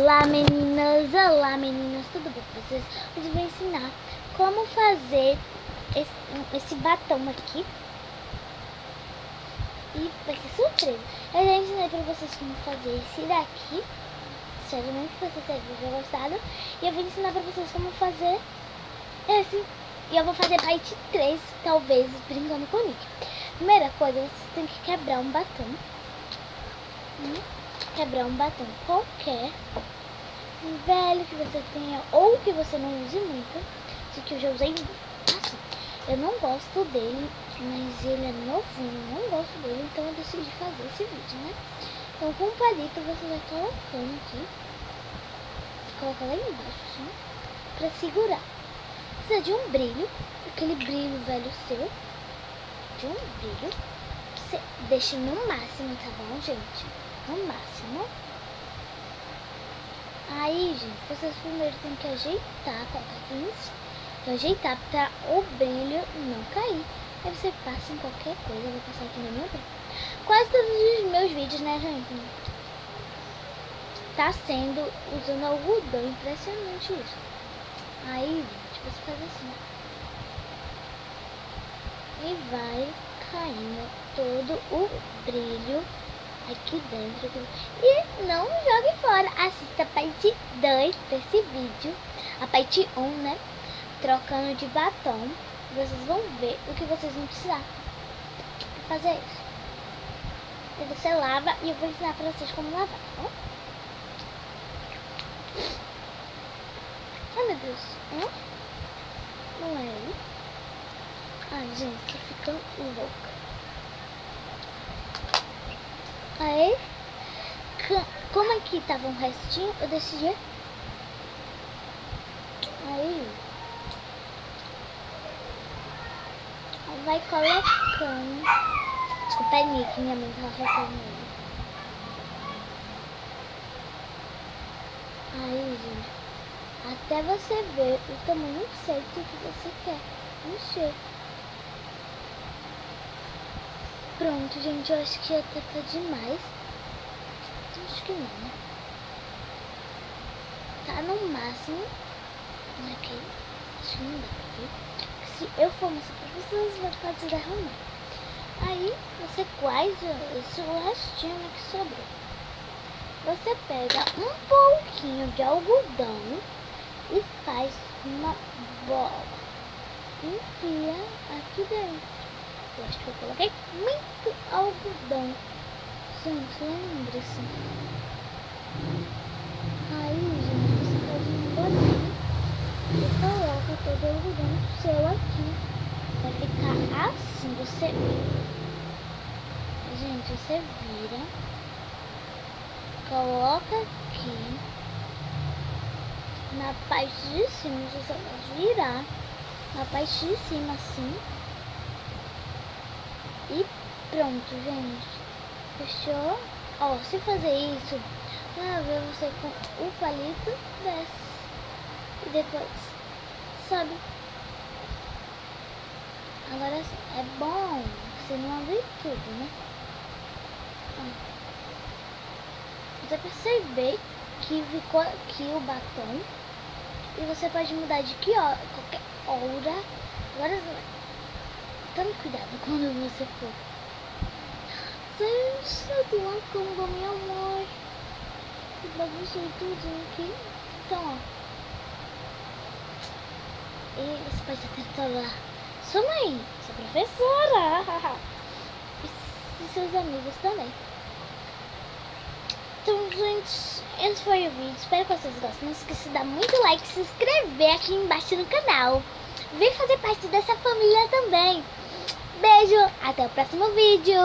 Olá meninas, tudo bom com vocês? Hoje eu vou ensinar como fazer esse batom aqui. E vai ser surpresa. Eu já ensinei pra vocês como fazer esse daqui. Espero muito que vocês tenham gostado. E eu vou ensinar pra vocês como fazer esse. E eu vou fazer parte 3, talvez, brincando com o Nick. Primeira coisa, vocês têm que quebrar um batom. Quebrar um batom qualquer, um velho que você tenha ou que você não use muito. Esse aqui eu já usei assim. Eu não gosto dele, mas ele é novinho, eu não gosto dele, então eu decidi fazer esse vídeo, né? Então com o palito você vai colocando aqui, coloca lá embaixo assim, pra segurar. Precisa de um brilho, aquele brilho velho seu, de um brilho, que você deixa no máximo, tá bom, gente? No máximo. Aí, gente, vocês primeiro tem que ajeitar, colocar aqui em cima. Então, ajeitar pra o brilho não cair. Aí você passa em qualquer coisa. Eu vou passar aqui no meu brilho. Quase todos os meus vídeos, né, gente? Tá sendo usando algodão. Impressionante isso. Aí, gente, você faz assim. E vai caindo todo o brilho aqui dentro. E não jogue fora. Assista a parte 2 desse vídeo. A parte 1, né? Trocando de batom. Vocês vão ver o que vocês vão precisar pra fazer isso. E você lava e eu vou ensinar pra vocês como lavar, tá bom? Ai, meu Deus. Não é ele? Ai, gente, tô ficando louca. Aí, como aqui tava um restinho, eu decidi. Aí, vai colocando. Desculpa, é Nick, minha mãe tava fazendo ele. Aí, gente, até você ver o tamanho certo que você quer encher. Pronto, gente, eu acho que até tá demais. Acho que não, né? Tá no máximo. Aqui. Acho que não dá pra ver. Se eu for mostrar pra vocês, vai ficar desarrumado. Aí, você faz esse restinho que sobrou. Você pega um pouquinho de algodão e faz uma bola. Enfia aqui dentro. Eu acho que eu coloquei muito algodão. Gente, lembre-se. Aí, gente, você faz um bolinho e coloca todo o algodão seu aqui. Vai ficar assim. Você, gente, você vira, coloca aqui na parte de cima. Você vai virar na parte de cima assim. E pronto, gente. Fechou? Ó, se fazer isso, vai ver você com o palito, desce. E depois sobe. Agora é bom você não abrir tudo, né? Ó. Você perceber que ficou aqui o batom. E você pode mudar de que hora, qualquer hora. Agora tome cuidado quando você for. Gente, eu tô uma cama, meu amor. Eu baguncei tudo aqui. Então, ó. E você pode até falar: sua mãe, sua professora. E seus amigos também. Então, gente, esse foi o vídeo. Espero que vocês gostem. Não esqueça de dar muito like e se inscrever aqui embaixo no canal. Vem fazer parte dessa família também. Beijo, até o próximo vídeo.